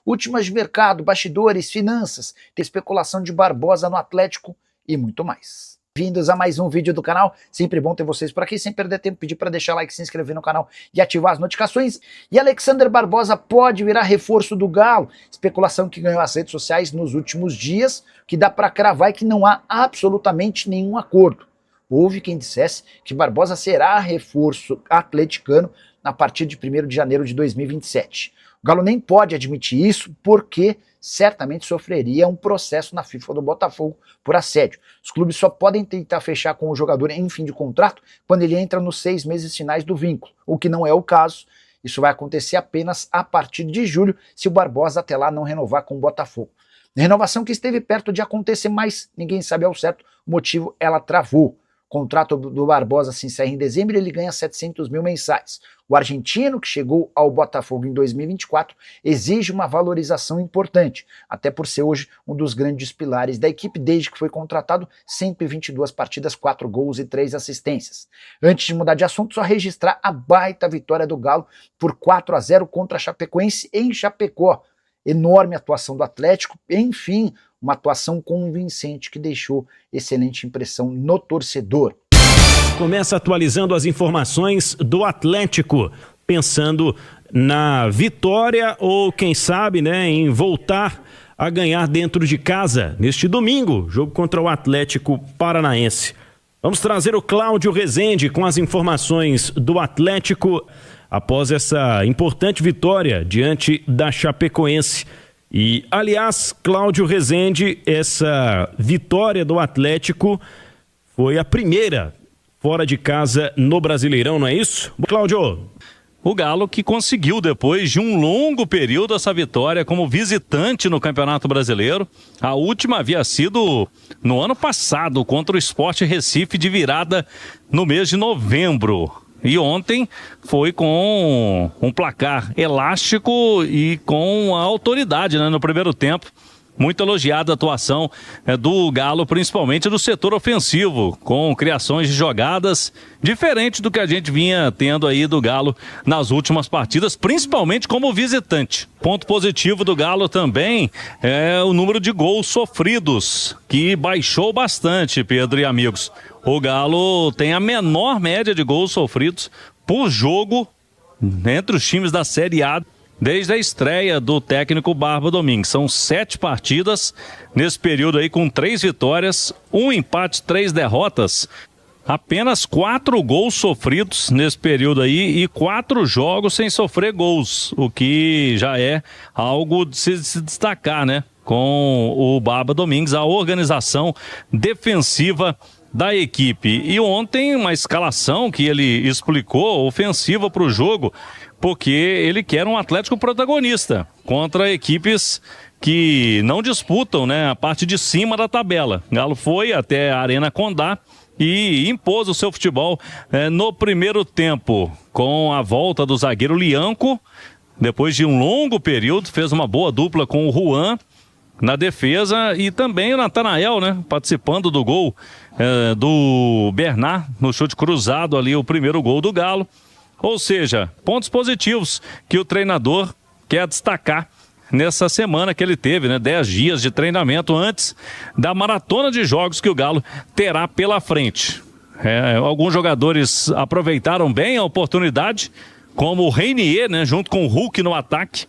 últimas de mercado, bastidores, finanças, tem especulação de Barbosa no Atlético e muito mais. Bem-vindos a mais um vídeo do canal, sempre bom ter vocês por aqui, sem perder tempo, pedir para deixar like, se inscrever no canal e ativar as notificações. E Alexander Barbosa pode virar reforço do Galo, especulação que ganhou as redes sociais nos últimos dias, que dá para cravar é que não há absolutamente nenhum acordo. Houve quem dissesse que Barbosa será reforço atleticano a partir de 1º de janeiro de 2027. O Galo nem pode admitir isso porque certamente sofreria um processo na FIFA do Botafogo por assédio. Os clubes só podem tentar fechar com o jogador em fim de contrato quando ele entra nos 6 meses finais do vínculo, o que não é o caso. Isso vai acontecer apenas a partir de julho, se o Barbosa até lá não renovar com o Botafogo. Renovação que esteve perto de acontecer, mas ninguém sabe ao certo o motivo, ela travou. O contrato do Barbosa se encerra em dezembro e ele ganha 700 mil mensais. O argentino, que chegou ao Botafogo em 2024, exige uma valorização importante, até por ser hoje um dos grandes pilares da equipe, desde que foi contratado, 122 partidas, 4 gols e 3 assistências. Antes de mudar de assunto, só registrar a baita vitória do Galo por 4-0 contra a Chapecoense em Chapecó. Enorme atuação do Atlético, enfim, uma atuação convincente que deixou excelente impressão no torcedor. Começa atualizando as informações do Atlético, pensando na vitória ou quem sabe, né, em voltar a ganhar dentro de casa neste domingo, jogo contra o Atlético Paranaense. Vamos trazer o Cláudio Rezende com as informações do Atlético após essa importante vitória diante da Chapecoense. E, aliás, Cláudio Rezende, essa vitória do Atlético foi a primeira fora de casa no Brasileirão, não é isso? Cláudio. O Galo que conseguiu, depois de um longo período, essa vitória como visitante no Campeonato Brasileiro. A última havia sido no ano passado, contra o Sport Recife, de virada no mês de novembro. E ontem foi com um placar elástico e com a autoridade, né, no primeiro tempo. Muito elogiada a atuação do Galo, principalmente do setor ofensivo, com criações de jogadas diferentes do que a gente vinha tendo aí do Galo nas últimas partidas, principalmente como visitante. Ponto positivo do Galo também é o número de gols sofridos, que baixou bastante, Pedro e amigos. O Galo tem a menor média de gols sofridos por jogo entre os times da Série A desde a estreia do técnico Barba Domingues. São 7 partidas nesse período aí, com 3 vitórias, 1 empate, 3 derrotas. Apenas 4 gols sofridos nesse período aí e 4 jogos sem sofrer gols, o que já é algo de se destacar, né? Com o Barba Domingues, a organização defensiva da equipe. E ontem uma escalação que ele explicou, ofensiva para o jogo, porque ele quer um Atlético protagonista contra equipes que não disputam, né, a parte de cima da tabela. Galo foi até a Arena Condá e impôs o seu futebol no primeiro tempo, com a volta do zagueiro Lianco. Depois de um longo período, fez uma boa dupla com o Juan na defesa, e também o Natanael, né, participando do gol do Bernard no chute cruzado ali, o primeiro gol do Galo. Ou seja, pontos positivos que o treinador quer destacar nessa semana que ele teve, né, 10 dias de treinamento antes da maratona de jogos que o Galo terá pela frente. Alguns jogadores aproveitaram bem a oportunidade, como o Reinier, né, junto com o Hulk no ataque.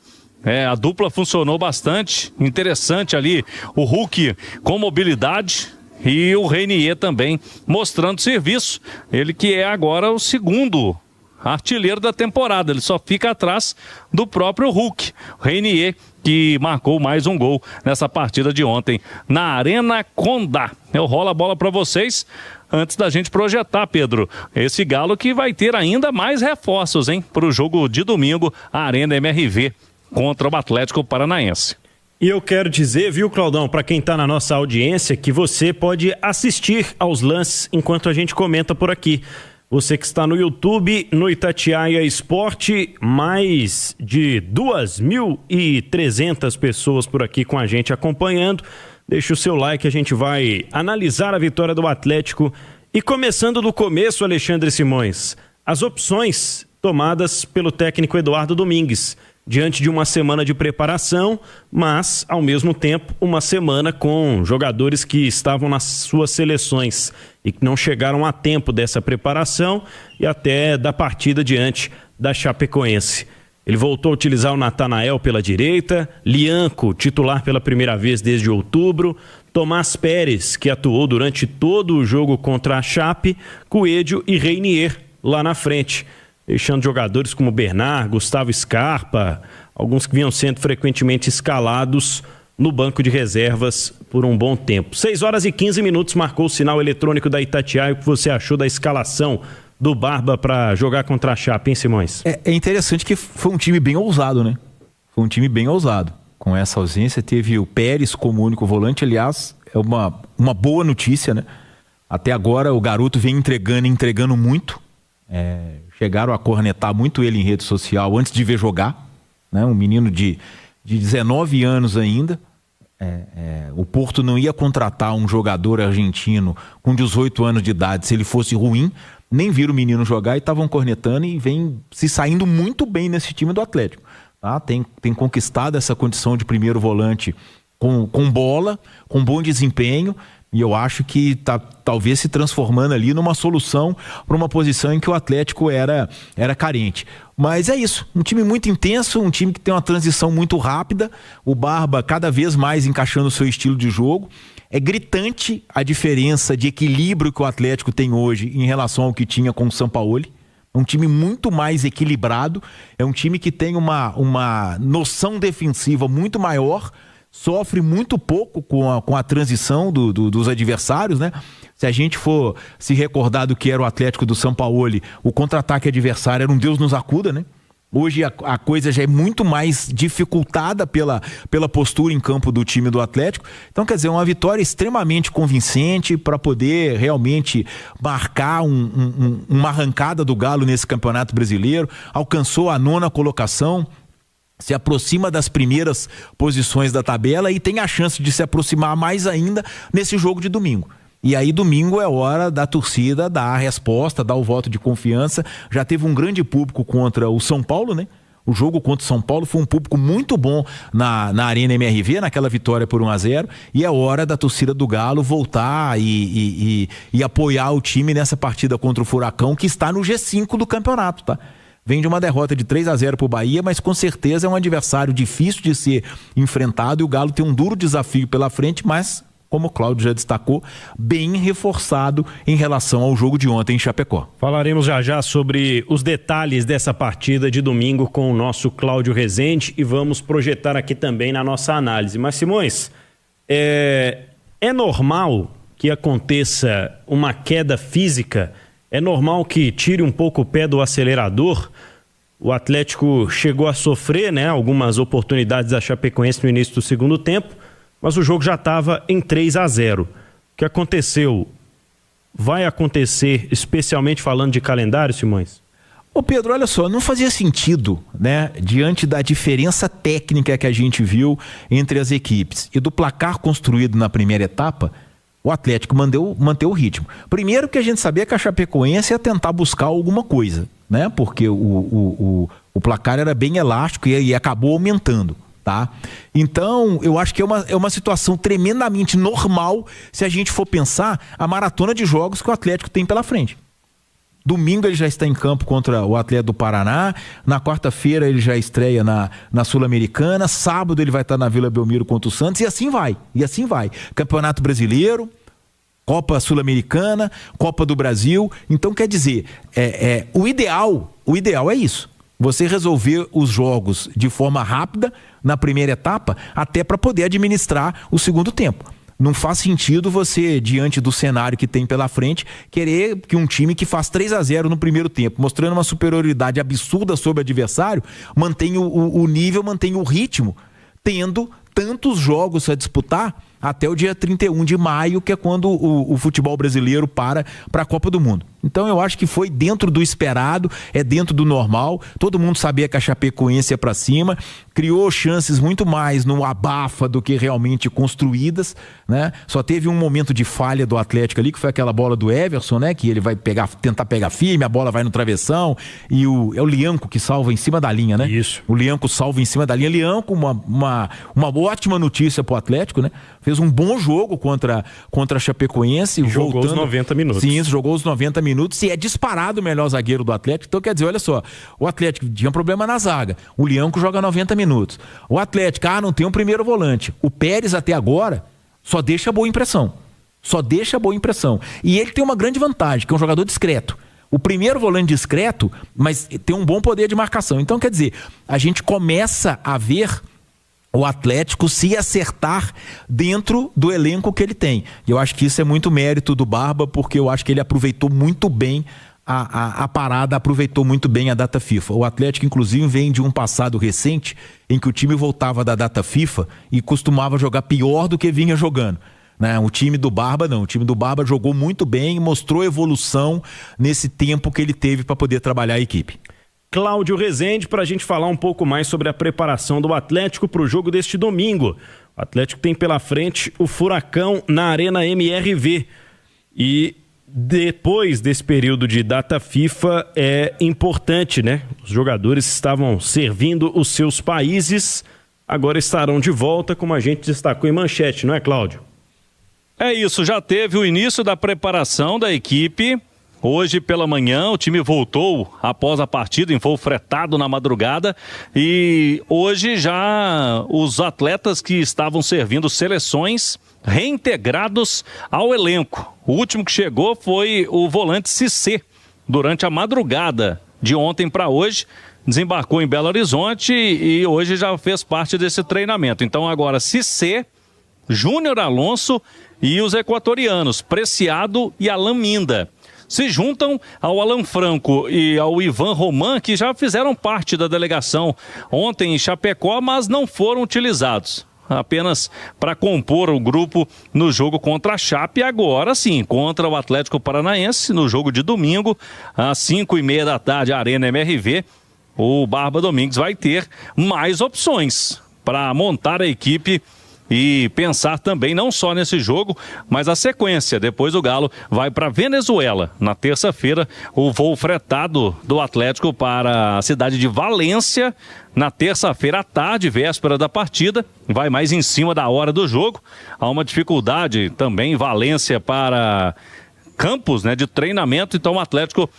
A dupla funcionou bastante, interessante ali, o Hulk com mobilidade e o Reinier também mostrando serviço, ele que é agora o segundo artilheiro da temporada, ele só fica atrás do próprio Hulk. O Reinier que marcou mais um gol nessa partida de ontem na Arena Condá. Eu rolo a bola para vocês antes da gente projetar, Pedro, esse Galo que vai ter ainda mais reforços, hein, para o jogo de domingo, a Arena MRV contra o Atlético Paranaense. E eu quero dizer, viu, Claudão, para quem está na nossa audiência, que você pode assistir aos lances enquanto a gente comenta por aqui. Você que está no YouTube, no Itatiaia Esporte, mais de 2.300 pessoas por aqui com a gente acompanhando. Deixa o seu like, a gente vai analisar a vitória do Atlético. E começando do começo, Alexandre Simões, as opções tomadas pelo técnico Eduardo Domingues. diante de uma semana de preparação, mas, ao mesmo tempo, uma semana com jogadores que estavam nas suas seleções e que não chegaram a tempo dessa preparação e até da partida diante da Chapecoense. Ele voltou a utilizar o Natanael pela direita, Lianco, titular pela primeira vez desde outubro, Tomás Pérez, que atuou durante todo o jogo contra a Chape, Coelho e Reinier lá na frente, deixando jogadores como Bernard, Gustavo Scarpa, alguns que vinham sendo frequentemente escalados no banco de reservas por um bom tempo. 6h15 marcou o sinal eletrônico da Itatiaia. O que você achou da escalação do Barba para jogar contra a Chape, hein, Simões? É interessante que foi um time bem ousado, né? Foi um time bem ousado. Com essa ausência, teve o Pérez como único volante. Aliás, é uma boa notícia, né? Até agora o garoto vem entregando muito. Chegaram a cornetar muito ele em rede social antes de ver jogar, né? Um menino de 19 anos ainda. O Porto não ia contratar um jogador argentino com 18 anos de idade se ele fosse ruim. Nem viram o menino jogar e estavam cornetando, e vem se saindo muito bem nesse time do Atlético. Tá? Tem conquistado essa condição de primeiro volante com bola, com bom desempenho, e eu acho que está talvez se transformando ali numa solução para uma posição em que o Atlético era carente. Mas é isso, um time muito intenso, um time que tem uma transição muito rápida, o Barba cada vez mais encaixando o seu estilo de jogo. É gritante a diferença de equilíbrio que o Atlético tem hoje em relação ao que tinha com o Sampaoli. É um time muito mais equilibrado, é um time que tem uma noção defensiva muito maior, sofre muito pouco com a transição dos adversários, né? Se a gente for se recordar do que era o Atlético do Sampaoli, o contra-ataque adversário era um Deus nos acuda, né? Hoje a coisa já é muito mais dificultada pela postura em campo do time do Atlético. Então, quer dizer, uma vitória extremamente convincente para poder realmente marcar uma arrancada do Galo nesse Campeonato Brasileiro. Alcançou a 9ª colocação, se aproxima das primeiras posições da tabela e tem a chance de se aproximar mais ainda nesse jogo de domingo. E aí domingo é hora da torcida dar a resposta, dar o voto de confiança. Já teve um grande público contra o São Paulo, né? O jogo contra o São Paulo foi um público muito bom na Arena MRV, naquela vitória por 1-0. E é hora da torcida do Galo voltar e apoiar o time nessa partida contra o Furacão, que está no G5 do campeonato, tá? Vem de uma derrota de 3-0 para o Bahia, mas com certeza é um adversário difícil de ser enfrentado, e o Galo tem um duro desafio pela frente, mas, como o Cláudio já destacou, bem reforçado em relação ao jogo de ontem em Chapecó. Falaremos já sobre os detalhes dessa partida de domingo com o nosso Cláudio Rezende e vamos projetar aqui também na nossa análise. Mas, Simões, é normal que aconteça uma queda física? É normal que tire um pouco o pé do acelerador? O Atlético chegou a sofrer, né, algumas oportunidades da Chapecoense no início do segundo tempo, mas o jogo já estava em 3-0. O que aconteceu? Vai acontecer, especialmente falando de calendário, Simões? Ô Pedro, olha só, não fazia sentido, né, diante da diferença técnica que a gente viu entre as equipes e do placar construído na primeira etapa, o Atlético manter o ritmo. Primeiro que a gente sabia que a Chapecoense ia tentar buscar alguma coisa, né, porque o placar era bem elástico e acabou aumentando. Tá? Então, eu acho que é uma situação tremendamente normal se a gente for pensar a maratona de jogos que o Atlético tem pela frente. Domingo ele já está em campo contra o Atlético do Paraná, na quarta-feira ele já estreia na Sul-Americana, sábado ele vai estar na Vila Belmiro contra o Santos, e assim vai. Campeonato Brasileiro, Copa Sul-Americana, Copa do Brasil. Então, quer dizer, o ideal é isso. Você resolver os jogos de forma rápida na primeira etapa, até para poder administrar o segundo tempo. Não faz sentido você, diante do cenário que tem pela frente, querer que um time que faz 3-0 no primeiro tempo, mostrando uma superioridade absurda sobre o adversário, mantenha o nível, mantenha o ritmo, tendo tantos jogos a disputar até o dia 31 de maio, que é quando o futebol brasileiro para a Copa do Mundo. Então eu acho que foi dentro do esperado, é dentro do normal. Todo mundo sabia que a Chapecoense ia para cima, criou chances muito mais no abafa do que realmente construídas, né? Só teve um momento de falha do Atlético ali, que foi aquela bola do Everson, né? Que ele vai tentar pegar firme, a bola vai no travessão e é o Lianco que salva em cima da linha, né? Isso. O Lianco salva em cima da linha. Lianco, uma ótima notícia pro Atlético, né? Fez um bom jogo contra a Chapecoense. Jogou os 90 minutos. Sim, jogou os 90 minutos e é disparado o melhor zagueiro do Atlético. Então, quer dizer, olha só, o Atlético tinha um problema na zaga. O Lianco joga 90 minutos. O Atlético, não tem um primeiro volante. O Pérez, até agora, só deixa boa impressão. E ele tem uma grande vantagem, que é um jogador discreto. O primeiro volante discreto, mas tem um bom poder de marcação. Então, quer dizer, a gente começa a ver o Atlético se acertar dentro do elenco que ele tem. E eu acho que isso é muito mérito do Barba, porque eu acho que ele aproveitou muito bem a parada, aproveitou muito bem a data FIFA. O Atlético, inclusive, vem de um passado recente em que o time voltava da data FIFA e costumava jogar pior do que vinha jogando. Né? O time do Barba não, o time do Barba jogou muito bem e mostrou evolução nesse tempo que ele teve para poder trabalhar a equipe. Cláudio Rezende, para a gente falar um pouco mais sobre a preparação do Atlético para o jogo deste domingo. O Atlético tem pela frente o Furacão na Arena MRV. E depois desse período de data FIFA é importante, né? Os jogadores estavam servindo os seus países, agora estarão de volta, como a gente destacou em manchete, não é, Cláudio? É isso, já teve o início da preparação da equipe. Hoje pela manhã o time voltou após a partida em voo fretado na madrugada e hoje já os atletas que estavam servindo seleções reintegrados ao elenco. O último que chegou foi o volante Cissé durante a madrugada de ontem para hoje. Desembarcou em Belo Horizonte e hoje já fez parte desse treinamento. Então agora Cissé, Júnior Alonso e os equatorianos, Preciado e Alan Minda. Se juntam ao Alan Franco e ao Ivan Roman, que já fizeram parte da delegação ontem em Chapecó, mas não foram utilizados. Apenas para compor o grupo no jogo contra a Chape, agora sim, contra o Atlético Paranaense, no jogo de domingo, às 5h30 da tarde, Arena MRV. O Barba Domingues vai ter mais opções para montar a equipe e pensar também não só nesse jogo, mas a sequência. Depois o Galo vai para Venezuela. Na terça-feira, o voo fretado do Atlético para a cidade de Valência. Na terça-feira à tarde, véspera da partida, vai mais em cima da hora do jogo. Há uma dificuldade também em Valência para campos, né, de treinamento. Então o Atlético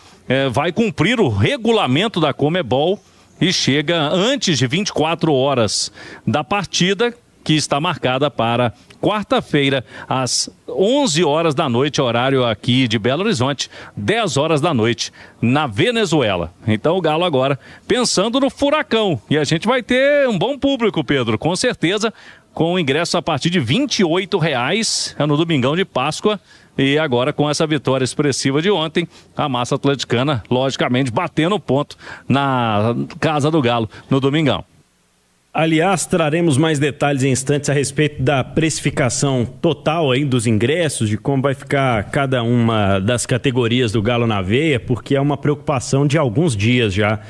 vai cumprir o regulamento da Conmebol e chega antes de 24 horas da partida, que está marcada para quarta-feira, às 11 horas da noite, horário aqui de Belo Horizonte, 10 horas da noite, na Venezuela. Então o Galo agora pensando no Furacão. E a gente vai ter um bom público, Pedro, com certeza, com o ingresso a partir de R$ 28,00, no domingão de Páscoa. E agora, com essa vitória expressiva de ontem, a massa atleticana, logicamente, batendo ponto na casa do Galo no domingão. Aliás, traremos mais detalhes em instantes a respeito da precificação total aí dos ingressos, de como vai ficar cada uma das categorias do Galo na veia, porque é uma preocupação de alguns dias já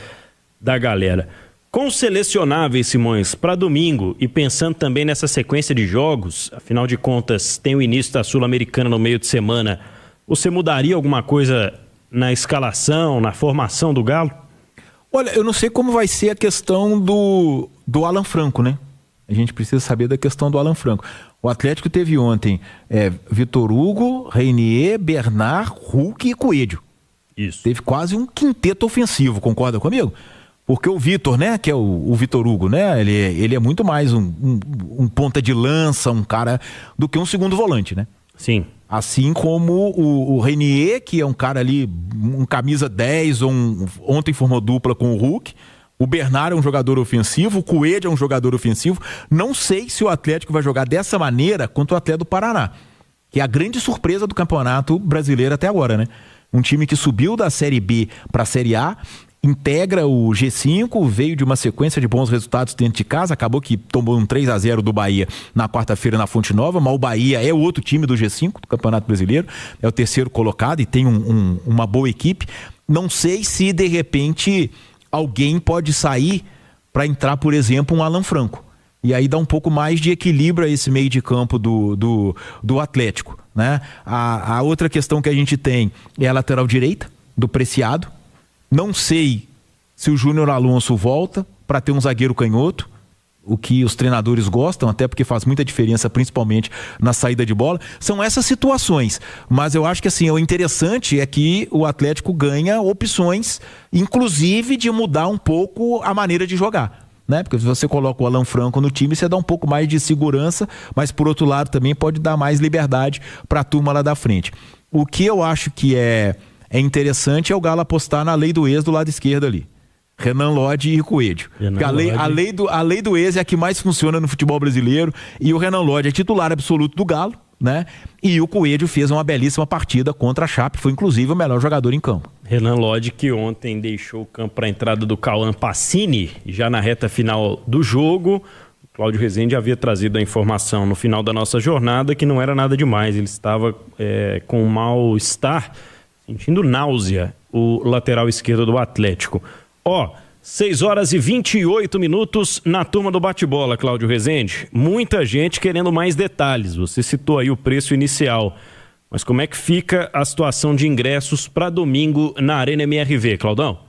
da galera. Com os selecionáveis, Simões, para domingo e pensando também nessa sequência de jogos, afinal de contas tem o início da Sul-Americana no meio de semana, você mudaria alguma coisa na escalação, na formação do Galo? Olha, eu não sei como vai ser a questão do Alan Franco, né? A gente precisa saber da questão do Alan Franco. O Atlético teve ontem Vitor Hugo, Reinier, Bernard, Hulk e Coelho. Isso. Teve quase um quinteto ofensivo, concorda comigo? Porque o Vitor, né, que é o Vitor Hugo, né, ele é muito mais um ponta de lança, um cara, do que um segundo volante, né? Sim. Assim como o Reinier, que é um cara ali, um camisa 10, ontem formou dupla com o Hulk. O Bernard é um jogador ofensivo, o Coelho é um jogador ofensivo. Não sei se o Atlético vai jogar dessa maneira contra o Atlético do Paraná, que é a grande surpresa do Campeonato Brasileiro até agora, né? Um time que subiu da Série B para a Série A integra o G5, veio de uma sequência de bons resultados dentro de casa, acabou que tomou um 3-0 do Bahia na quarta-feira na Fonte Nova, mas o Bahia é o outro time do G5, do Campeonato Brasileiro, é o terceiro colocado e tem uma boa equipe. Não sei se, de repente, alguém pode sair para entrar, por exemplo, um Alan Franco. E aí dá um pouco mais de equilíbrio a esse meio de campo do Atlético, né? A outra questão que a gente tem é a lateral direita, do Preciado. Não sei se o Júnior Alonso volta para ter um zagueiro canhoto, o que os treinadores gostam, até porque faz muita diferença, principalmente na saída de bola. São essas situações, mas eu acho que assim, o interessante é que o Atlético ganha opções, inclusive de mudar um pouco a maneira de jogar, né? Porque se você coloca o Alan Franco no time, você dá um pouco mais de segurança, mas por outro lado também pode dar mais liberdade para a turma lá da frente. O que eu acho que é interessante é o Galo apostar na lei do ex do lado esquerdo ali. Renan Lodge e Coelho. A lei do ex é a que mais funciona no futebol brasileiro, e o Renan Lodge é titular absoluto do Galo, né? E o Coelho fez uma belíssima partida contra a Chape, foi inclusive o melhor jogador em campo. Renan Lodge, que ontem deixou o campo para a entrada do Cauã Pacini, já na reta final do jogo. O Cláudio Rezende havia trazido a informação no final da nossa jornada que não era nada demais, ele estava com mal-estar, sentindo náusea, o lateral esquerdo do Atlético. 6 horas e 28 minutos na turma do bate-bola, Cláudio Rezende. Muita gente querendo mais detalhes. Você citou aí o preço inicial. Mas como é que fica a situação de ingressos para domingo na Arena MRV, Claudão?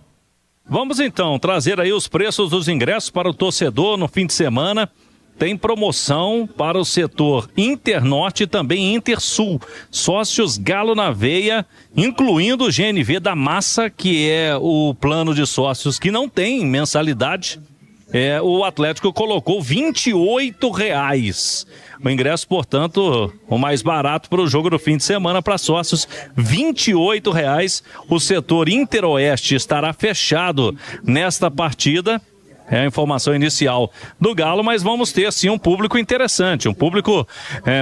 Vamos então trazer aí os preços dos ingressos para o torcedor no fim de semana. Tem promoção para o setor Internorte e também Intersul. Sócios Galo na veia, incluindo o GNV da Massa, que é o plano de sócios que não tem mensalidade. O Atlético colocou R$ 28. O ingresso, portanto, o mais barato para o jogo do fim de semana para sócios, R$ 28. O setor Interoeste estará fechado nesta partida. É a informação inicial do Galo, mas vamos ter sim um público interessante, um público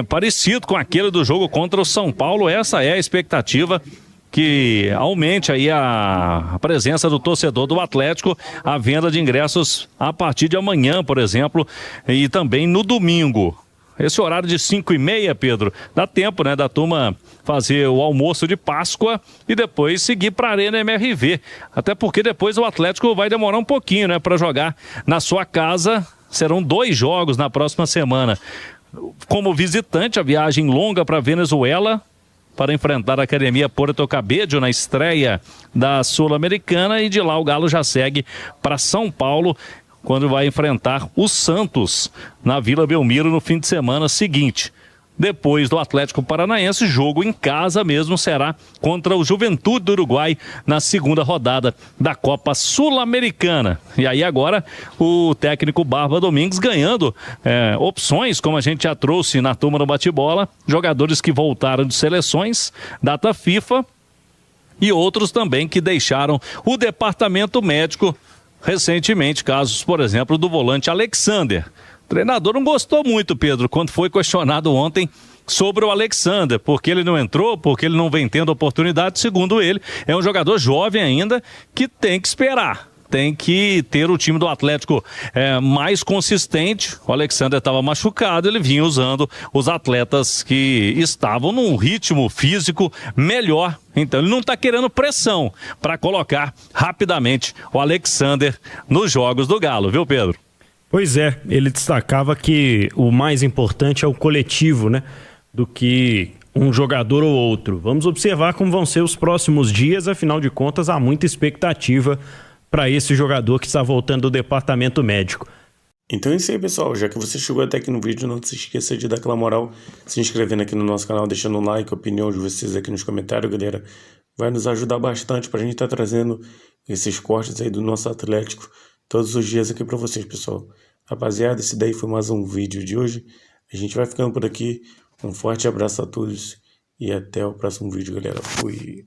parecido com aquele do jogo contra o São Paulo. Essa é a expectativa, que aumente aí a presença do torcedor do Atlético, a venda de ingressos a partir de amanhã, por exemplo, e também no domingo. Esse horário de 5h30, Pedro, dá tempo, né, da turma fazer o almoço de Páscoa e depois seguir para a Arena MRV. Até porque depois o Atlético vai demorar um pouquinho, né, para jogar na sua casa. Serão 2 jogos na próxima semana. Como visitante, a viagem longa para Venezuela, para enfrentar a Academia Porto Cabello na estreia da Sul-Americana, e de lá o Galo já segue para São Paulo, quando vai enfrentar o Santos na Vila Belmiro no fim de semana seguinte. Depois do Atlético Paranaense, jogo em casa mesmo será contra o Juventude do Uruguai na segunda rodada da Copa Sul-Americana. E aí agora o técnico Barba Domingues ganhando opções, como a gente já trouxe na turma do bate-bola, jogadores que voltaram de seleções, data FIFA, e outros também que deixaram o departamento médico recentemente, casos, por exemplo, do volante Alexander. O treinador não gostou muito, Pedro, quando foi questionado ontem sobre o Alexander, porque ele não entrou, porque ele não vem tendo oportunidade. Segundo ele, é um jogador jovem ainda que tem que esperar. Tem que ter o time do Atlético mais consistente. O Alexander estava machucado, ele vinha usando os atletas que estavam num ritmo físico melhor. Então ele não está querendo pressão para colocar rapidamente o Alexander nos jogos do Galo, viu, Pedro? Pois é, ele destacava que o mais importante é o coletivo, né, do que um jogador ou outro. Vamos observar como vão ser os próximos dias, afinal de contas há muita expectativa para esse jogador que está voltando do departamento médico. Então é isso aí, pessoal. Já que você chegou até aqui no vídeo, não se esqueça de dar aquela moral, se inscrevendo aqui no nosso canal, deixando um like, a opinião de vocês aqui nos comentários, galera. Vai nos ajudar bastante para a gente estar trazendo esses cortes aí do nosso Atlético todos os dias aqui para vocês, pessoal. Rapaziada, esse daí foi mais um vídeo de hoje. A gente vai ficando por aqui. Um forte abraço a todos e até o próximo vídeo, galera. Fui!